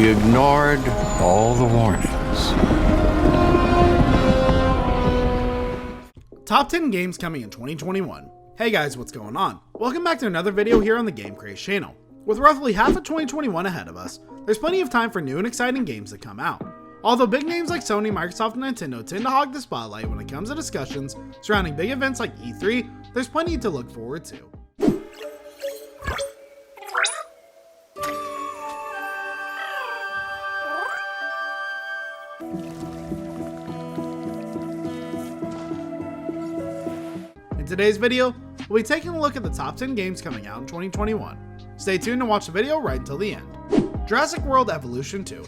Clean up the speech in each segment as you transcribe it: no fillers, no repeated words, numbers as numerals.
We ignored all the warnings. Top 10 games coming in 2021. Hey guys, what's going on? Welcome back to another video here on the Game Craze channel. With roughly half of 2021 ahead of us, there's plenty of time for new and exciting games that come out. Although big names like Sony, Microsoft, and Nintendo tend to hog the spotlight when it comes to discussions surrounding big events like E3, there's plenty to look forward to. In today's video, we'll be taking a look at the top 10 games coming out in 2021. Stay tuned and watch the video right until the end. Jurassic World Evolution 2.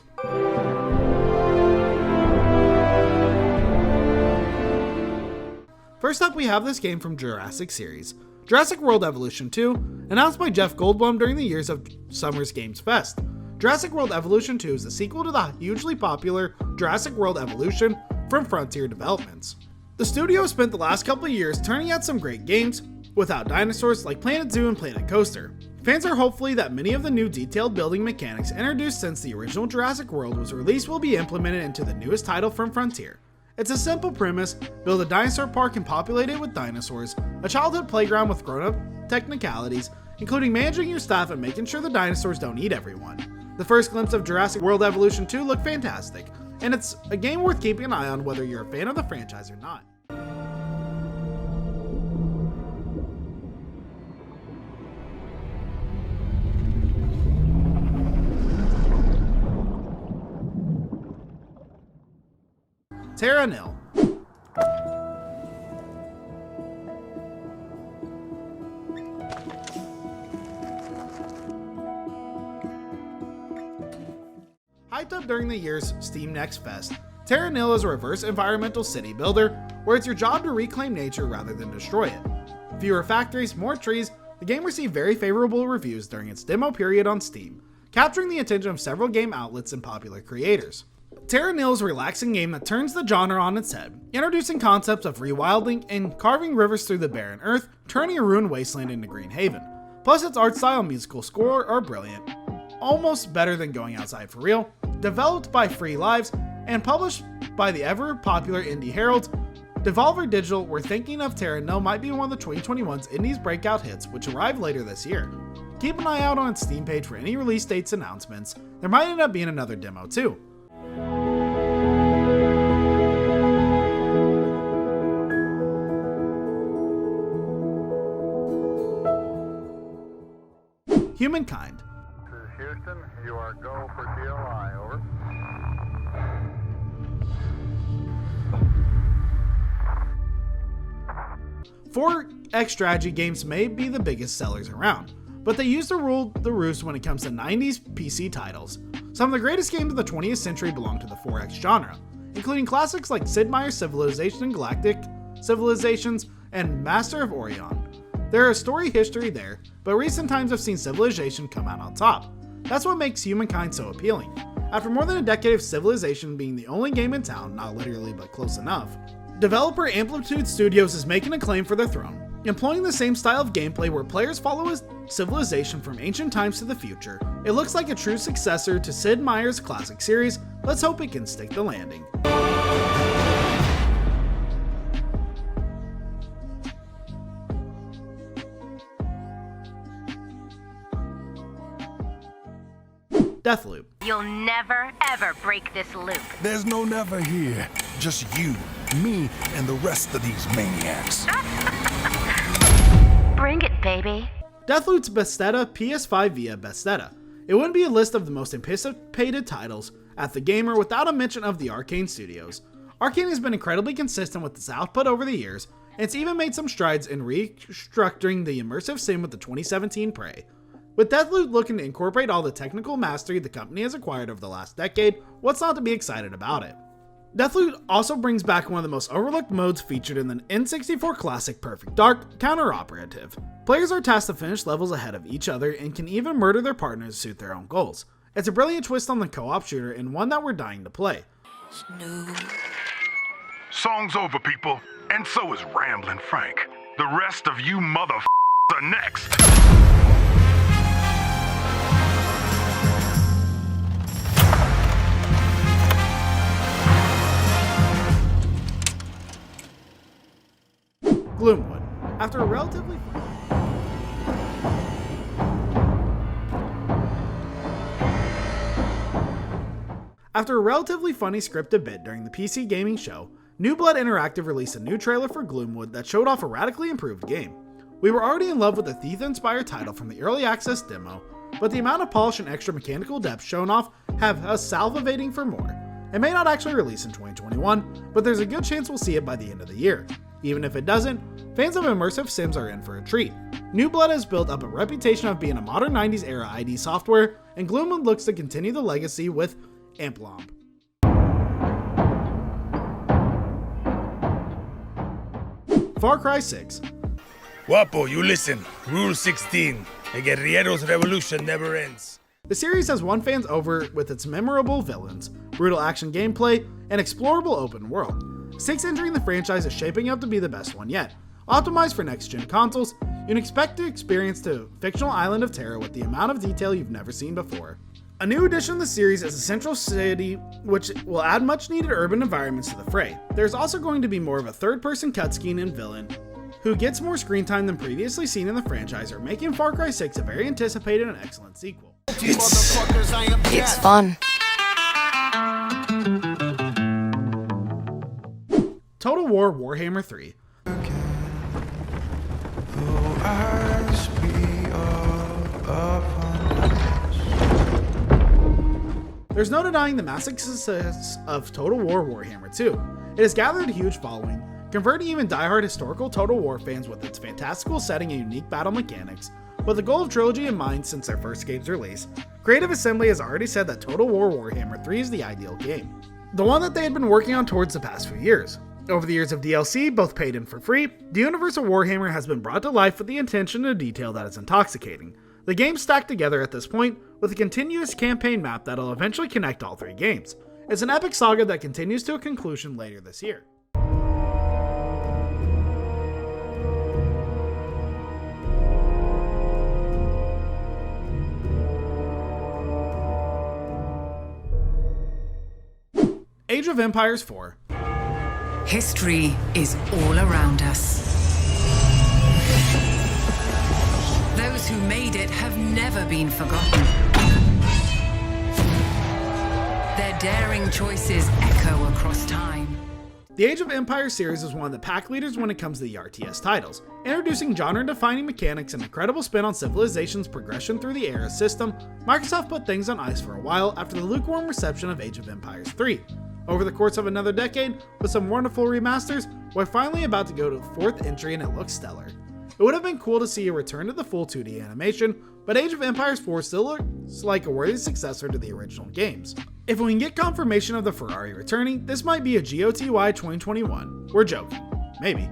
First up, we have this game from Jurassic series, Jurassic World Evolution 2, announced by Jeff Goldblum during the years of Summer's Games Fest. Jurassic World Evolution 2 is the sequel to the hugely popular Jurassic World Evolution from Frontier Developments. The studio spent the last couple of years turning out some great games without dinosaurs like Planet Zoo and Planet Coaster. Fans are hopeful that many of the new detailed building mechanics introduced since the original Jurassic World was released will be implemented into the newest title from Frontier. It's a simple premise: build a dinosaur park and populate it with dinosaurs, a childhood playground with grown-up technicalities, including managing your staff and making sure the dinosaurs don't eat everyone. The first glimpse of Jurassic World Evolution 2 looked fantastic, and it's a game worth keeping an eye on whether you're a fan of the franchise or not. Terra Nil. Hyped up during the year's Steam Next Fest, Terra Nil is a reverse environmental city builder where it's your job to reclaim nature rather than destroy it. Fewer factories, more trees, the game received very favorable reviews during its demo period on Steam, capturing the attention of several game outlets and popular creators. Terra Nil is a relaxing game that turns the genre on its head, introducing concepts of rewilding and carving rivers through the barren earth, turning a ruined wasteland into Green Haven. Plus its art style and musical score are brilliant, almost better than Going Outside for Real. Developed by Free Lives and published by the ever popular Indie Herald, Devolver Digital were thinking of Terra Nil might be one of the 2021's Indies breakout hits, which arrive later this year. Keep an eye out on its Steam page for any release dates announcements. There might end up being another demo too. Humankind. This is Houston. You are go for DLI. Over. Four X strategy games may be the biggest sellers around, but they used to rule the roost when it comes to 90s PC titles. Some of the greatest games of the 20th century belong to the 4X genre, including classics like Sid Meier's Civilization and Galactic Civilizations and Master of Orion. There is story history there, but recent times have seen Civilization come out on top. That's what makes Humankind so appealing. After more than a decade of Civilization being the only game in town, not literally but close enough, developer Amplitude Studios is making a claim for their throne, employing the same style of gameplay where players follow a civilization from ancient times to the future. It looks like a true successor to Sid Meier's classic series. Let's hope it can stick the landing. Deathloop. You'll never, ever break this loop. There's no never here. Just you, me, and the rest of these maniacs. Bring it, baby. Deathloop's Bethesda PS5 via Bethesda. It wouldn't be a list of the most anticipated titles at the Gamer without a mention of the Arcane Studios. Arcane has been incredibly consistent with its output over the years, and it's even made some strides in restructuring the immersive sim with the 2017 Prey. With Deathloop looking to incorporate all the technical mastery the company has acquired over the last decade, what's not to be excited about it? Deathloop also brings back one of the most overlooked modes featured in the N64 classic Perfect Dark, Counter-Operative. Players are tasked to finish levels ahead of each other and can even murder their partners to suit their own goals. It's a brilliant twist on the co-op shooter and one that we're dying to play. Song's over, people, and so is Ramblin' Frank. The rest of you motherfuckers are next. Gloomwood. After a relatively funny scripted bit during the PC gaming show, New Blood Interactive released a new trailer for Gloomwood that showed off a radically improved game. We were already in love with the Thief-inspired title from the early access demo, but the amount of polish and extra mechanical depth shown off have us salivating for more. It may not actually release in 2021, but there's a good chance we'll see it by the end of the year. Even if it doesn't, fans of immersive sims are in for a treat. New Blood has built up a reputation of being a modern 90s era ID software, and Gloomwood looks to continue the legacy with Amplomb. Far Cry 6. Guapo, you listen. Rule 16. The Guerriero's revolution never ends. The series has won fans over with its memorable villains, brutal action gameplay, and explorable open world. 6 entering the franchise is shaping up to be the best one yet. Optimized for next-gen consoles, you can expect to experience the fictional island of Terra with the amount of detail you've never seen before. A new addition to the series is a central city, which will add much-needed urban environments to the fray. There's also going to be more of a third-person cutscene and villain, who gets more screen time than previously seen in the franchise, are making Far Cry 6 a very anticipated and excellent sequel. It's fun. Total War Warhammer 3. There's no denying the massive success of Total War Warhammer 2. It has gathered a huge following, converting even diehard historical Total War fans with its fantastical setting and unique battle mechanics. With the goal of trilogy in mind since their first game's release, Creative Assembly has already said that Total War Warhammer 3 is the ideal game. The one that they had been working on towards the past few years. Over the years of DLC, both paid and for free, the universe of Warhammer has been brought to life with the attention to detail that is intoxicating. The game's stacked together at this point with a continuous campaign map that'll eventually connect all 3 games. It's an epic saga that continues to a conclusion later this year. Age of Empires 4. History is all around us. Those who made it have never been forgotten. Their daring choices echo across time. The Age of Empires series is one of the pack leaders when it comes to the RTS titles, introducing genre-defining mechanics and incredible spin on Civilization's progression through the era system. Microsoft put things on ice for a while after the lukewarm reception of Age of Empires 3. Over the course of another decade, with some wonderful remasters, we're finally about to go to the 4th entry and it looks stellar. It would have been cool to see a return to the full 2D animation, but Age of Empires 4 still looks like a worthy successor to the original games. If we can get confirmation of the Ferrari returning, this might be a GOTY 2021. We're joking. Maybe.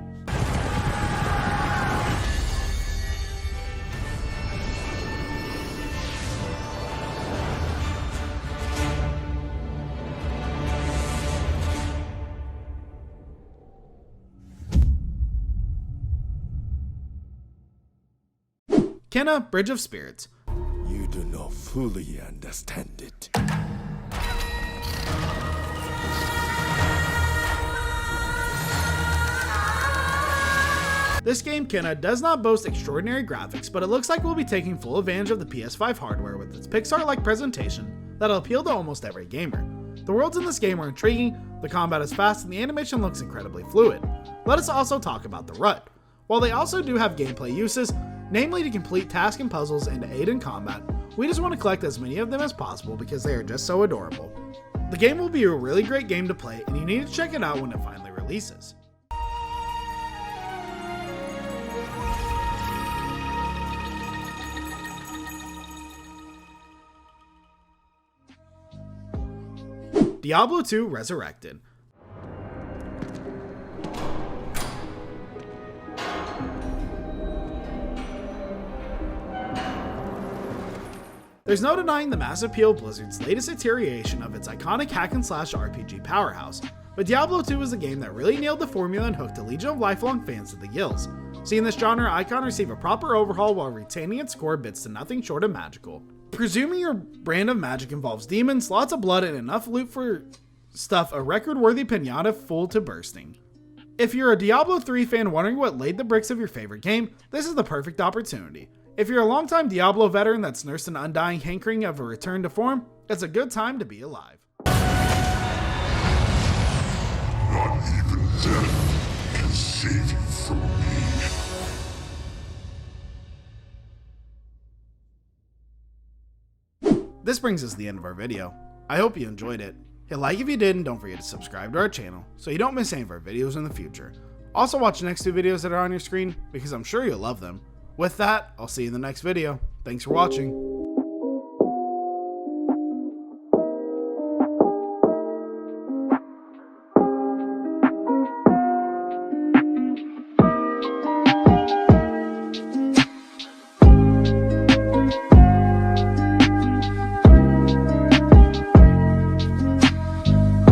Kenna, Bridge of Spirits. You do not fully understand it. This game, Kenna, does not boast extraordinary graphics, but it looks like we'll be taking full advantage of the PS5 hardware with its Pixar-like presentation that'll appeal to almost every gamer. The worlds in this game are intriguing, the combat is fast, and the animation looks incredibly fluid. Let us also talk about the rut. While they also do have gameplay uses, namely to complete tasks and puzzles and to aid in combat, we just want to collect as many of them as possible because they are just so adorable. The game will be a really great game to play, and you need to check it out when it finally releases. Diablo 2 Resurrected. There's no denying the massive appeal of Blizzard's latest iteration of its iconic hack-and-slash RPG powerhouse, but Diablo 2 is a game that really nailed the formula and hooked a legion of lifelong fans to the gills. Seeing this genre icon receive a proper overhaul while retaining its core bits to nothing short of magical. Presuming your brand of magic involves demons, lots of blood, and enough loot for stuff a record-worthy pinata full to bursting. If you're a Diablo 3 fan wondering what laid the bricks of your favorite game, this is the perfect opportunity. If you're a longtime Diablo veteran that's nursed an undying hankering of a return to form, it's a good time to be alive. Not even death can save you from me. This brings us to the end of our video. I hope you enjoyed it. Hit like if you did, and don't forget to subscribe to our channel so you don't miss any of our videos in the future. Also watch the next two videos that are on your screen because I'm sure you'll love them. With that, I'll see you in the next video. Thanks for watching.